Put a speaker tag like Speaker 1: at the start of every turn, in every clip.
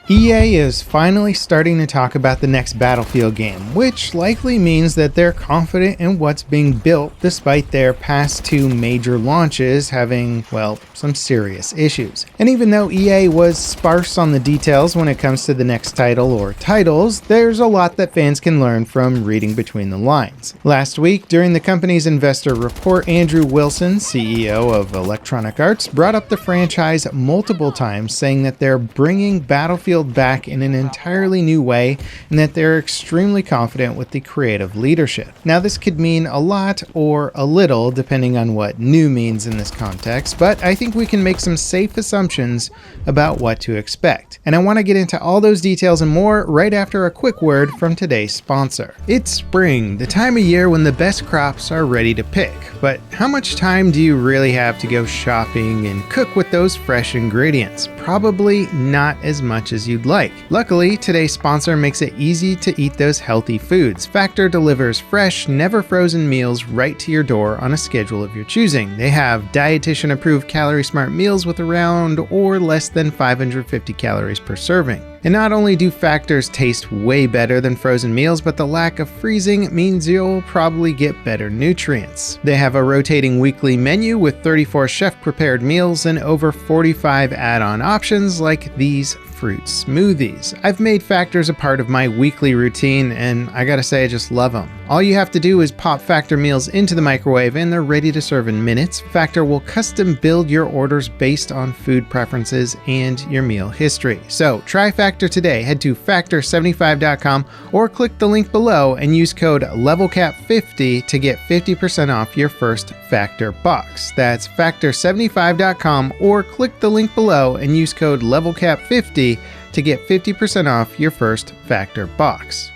Speaker 1: EA is finally starting to talk about the next Battlefield game, which likely means that they're confident in what's being built despite their past two major launches having, well, some serious issues. And even though EA was sparse on the details when it comes to the next title or titles, there's a lot that fans can learn from reading between the lines. Last week, during the company's investor report, Andrew Wilson, CEO of Electronic Arts, brought up the franchise multiple times, saying that they're bringing Battlefield back in an entirely new way and that they're extremely confident with the creative leadership. Now, this could mean a lot or a little depending on what new means in this context, but I think we can make some safe assumptions about what to expect. And I want to get into all those details and more right after a quick word from today's sponsor. It's spring, the time of year when the best crops are ready to pick, but how much time do you really have to go shopping and cook with those fresh ingredients? Probably not as much as you'd like. Luckily, today's sponsor makes it easy to eat those healthy foods. Factor delivers fresh, never frozen meals right to your door on a schedule of your choosing. They have dietitian approved calorie smart meals with around or less than 550 calories per serving. And not only do Factors taste way better than frozen meals, but the lack of freezing means you'll probably get better nutrients. They have a rotating weekly menu with 34 chef-prepared meals and over 45 add-on options like these fruit smoothies. I've made Factors a part of my weekly routine, and I gotta say I just love them. All you have to do is pop Factor meals into the microwave and they're ready to serve in minutes. Factor will custom build your orders based on food preferences and your meal history. So try Factor today. Head to factor75.com or click the link below and use code LEVELCAP50 to get 50% off your first Factor box. That's factor75.com or click the link below and use code LEVELCAP50 to get 50% off your first Factor box.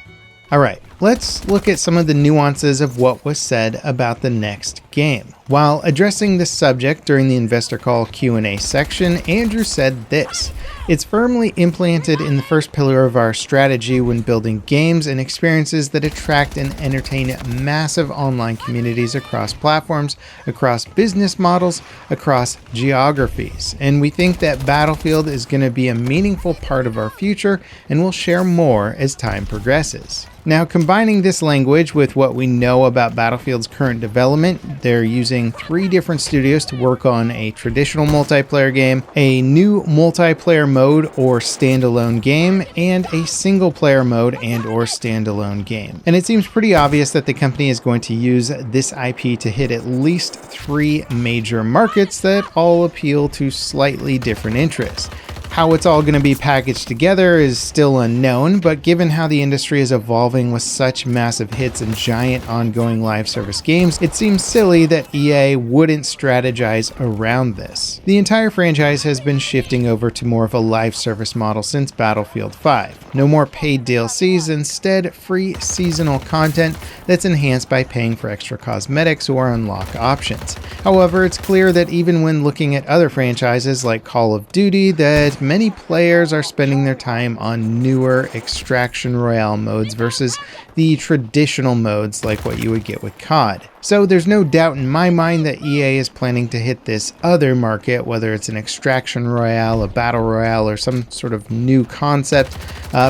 Speaker 1: Alright, let's look at some of the nuances of what was said about the next game. While addressing this subject during the investor call Q&A section, Andrew said this: "It's firmly implanted in the first pillar of our strategy when building games and experiences that attract and entertain massive online communities across platforms, across business models, across geographies. And we think that Battlefield is going to be a meaningful part of our future, and we'll share more as time progresses." Now, combining this language with what we know about Battlefield's current development, they're using 3 different studios to work on a traditional multiplayer game, a new multiplayer mode or standalone game, and a single player mode and or standalone game. And it seems pretty obvious that the company is going to use this IP to hit at least 3 major markets that all appeal to slightly different interests. How it's all going to be packaged together is still unknown, but given how the industry is evolving with such massive hits and giant ongoing live service games, it seems silly that EA wouldn't strategize around this. The entire franchise has been shifting over to more of a live service model since Battlefield 5. No more paid DLCs, instead free seasonal content that's enhanced by paying for extra cosmetics or unlock options. However, it's clear that even when looking at other franchises like Call of Duty, that many players are spending their time on newer Extraction Royale modes versus the traditional modes like what you would get with COD. So there's no doubt in my mind that EA is planning to hit this other market, whether it's an Extraction Royale, a Battle Royale, or some sort of new concept,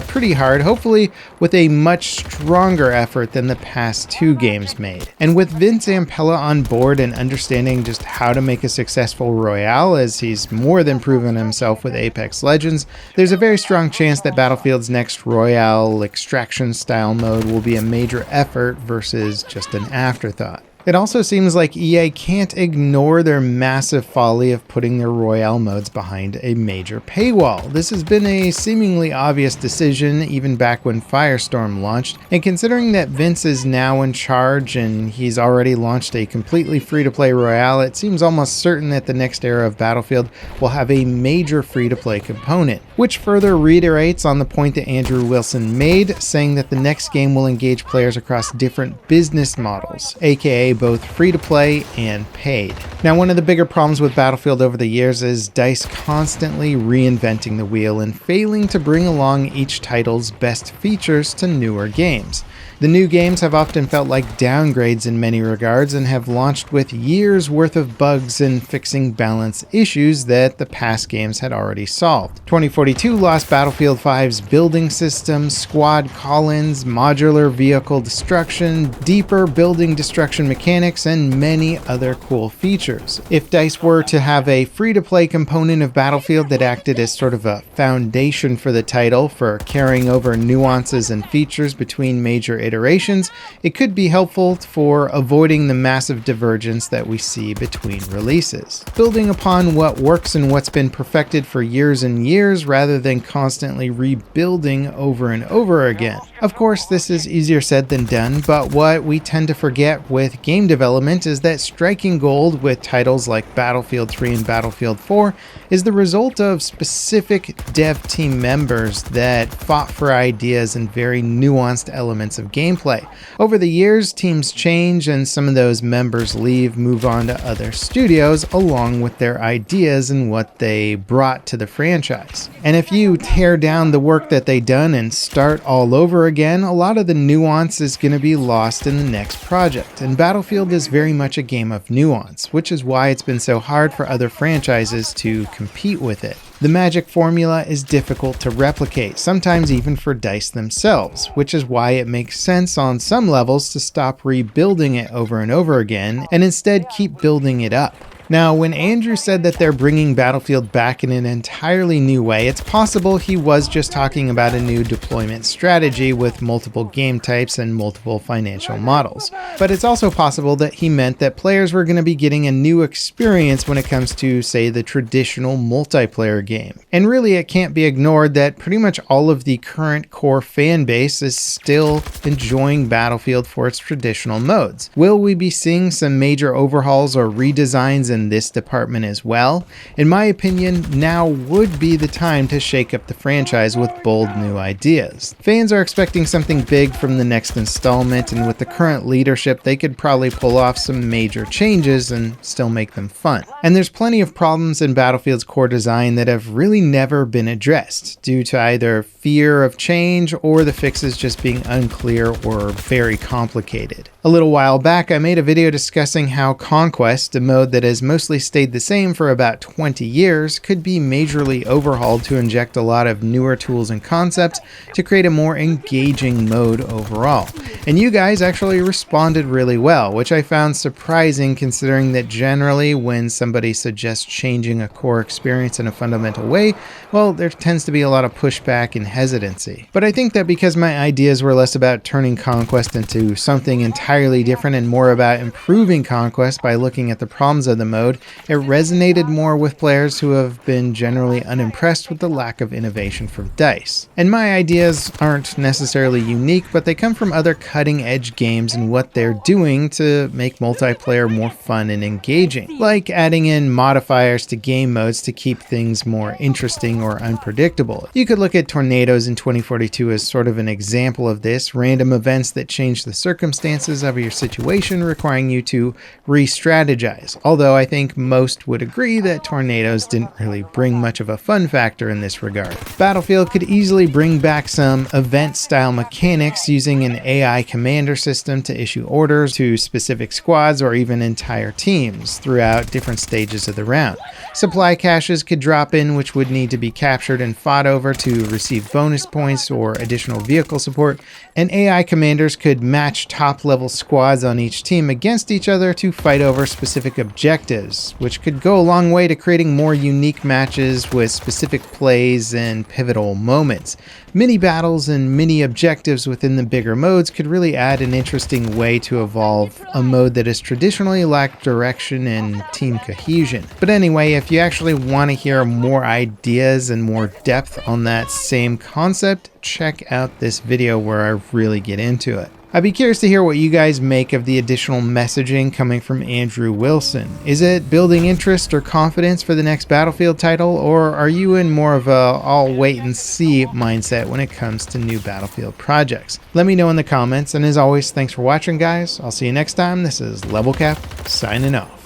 Speaker 1: pretty hard, hopefully with a much stronger effort than the past 2 games made. And with Vince Zampella on board and understanding just how to make a successful Royale, as he's more than proven himself with Apex Legends, there's a very strong chance that Battlefield's next Royale Extraction style mode will be a major effort versus just an afterthought. It also seems like EA can't ignore their massive folly of putting their Royale modes behind a major paywall. This has been a seemingly obvious decision even back when Firestorm launched, and considering that Vince is now in charge and he's already launched a completely free-to-play Royale, it seems almost certain that the next era of Battlefield will have a major free-to-play component, which further reiterates on the point that Andrew Wilson made, saying that the next game will engage players across different business models, aka both free-to-play and paid. Now, one of the bigger problems with Battlefield over the years is DICE constantly reinventing the wheel and failing to bring along each title's best features to newer games. The new games have often felt like downgrades in many regards and have launched with years worth of bugs and fixing balance issues that the past games had already solved. 2042 lost Battlefield 5's building system, squad call-ins, modular vehicle destruction, deeper building destruction mechanics, and many other cool features. If DICE were to have a free-to-play component of Battlefield that acted as sort of a foundation for the title for carrying over nuances and features between major iterations, it could be helpful for avoiding the massive divergence that we see between releases. Building upon what works and what's been perfected for years and years rather than constantly rebuilding over and over again. Of course, this is easier said than done, but what we tend to forget with game development is that striking gold with titles like Battlefield 3 and Battlefield 4 is the result of specific dev team members that fought for ideas and very nuanced elements of gameplay. Over the years, teams change and some of those members leave, move on to other studios along with their ideas and what they brought to the franchise. And if you tear down the work that they done and start all over again, a lot of the nuance is going to be lost in the next project. And Battlefield is very much a game of nuance, which is why it's been so hard for other franchises to compete with it. The magic formula is difficult to replicate, sometimes even for DICE themselves, which is why it makes sense on some levels to stop rebuilding it over and over again and instead keep building it up. Now, when Andrew said that they're bringing Battlefield back in an entirely new way, it's possible he was just talking about a new deployment strategy with multiple game types and multiple financial models. But it's also possible that he meant that players were going to be getting a new experience when it comes to, say, the traditional multiplayer game. And really, it can't be ignored that pretty much all of the current core fan base is still enjoying Battlefield for its traditional modes. Will we be seeing some major overhauls or redesigns in this department as well? In my opinion, now would be the time to shake up the franchise with bold new ideas. Fans are expecting something big from the next installment, and with the current leadership, they could probably pull off some major changes and still make them fun. And there's plenty of problems in Battlefield's core design that have really never been addressed, due to either fear of change or the fixes just being unclear or very complicated. A little while back, I made a video discussing how Conquest, a mode that has mostly stayed the same for about 20 years, could be majorly overhauled to inject a lot of newer tools and concepts to create a more engaging mode overall. And you guys actually responded really well, which I found surprising considering that generally when somebody suggests changing a core experience in a fundamental way, well, there tends to be a lot of pushback and hesitancy. But I think that because my ideas were less about turning Conquest into something entirely different and more about improving Conquest by looking at the problems of the mode, it resonated more with players who have been generally unimpressed with the lack of innovation from DICE. And my ideas aren't necessarily unique, but they come from other cutting-edge games and what they're doing to make multiplayer more fun and engaging, like adding in modifiers to game modes to keep things more interesting or unpredictable. You could look at Tornadoes in 2042 as sort of an example of this, random events that change the circumstances of your situation, requiring you to re-strategize, although I think most would agree that Tornadoes didn't really bring much of a fun factor in this regard. Battlefield could easily bring back some event-style mechanics using an AI commander system to issue orders to specific squads or even entire teams throughout different stages of the round. Supply caches could drop in which would need to be captured and fought over to receive bonus points or additional vehicle support, and AI commanders could match top-level squads on each team against each other to fight over specific objectives, which could go a long way to creating more unique matches with specific plays and pivotal moments. Mini battles and mini objectives within the bigger modes could really add an interesting way to evolve a mode that has traditionally lacked direction and team cohesion. But anyway, if you actually want to hear more ideas and more depth on that same concept, check out this video where I really get into it. I'd be curious to hear what you guys make of the additional messaging coming from Andrew Wilson. Is it building interest or confidence for the next Battlefield title, or are you in more of a I'll wait and see mindset when it comes to new Battlefield projects? Let me know in the comments, and as always, thanks for watching guys. I'll see you next time. This is Levelcap signing off.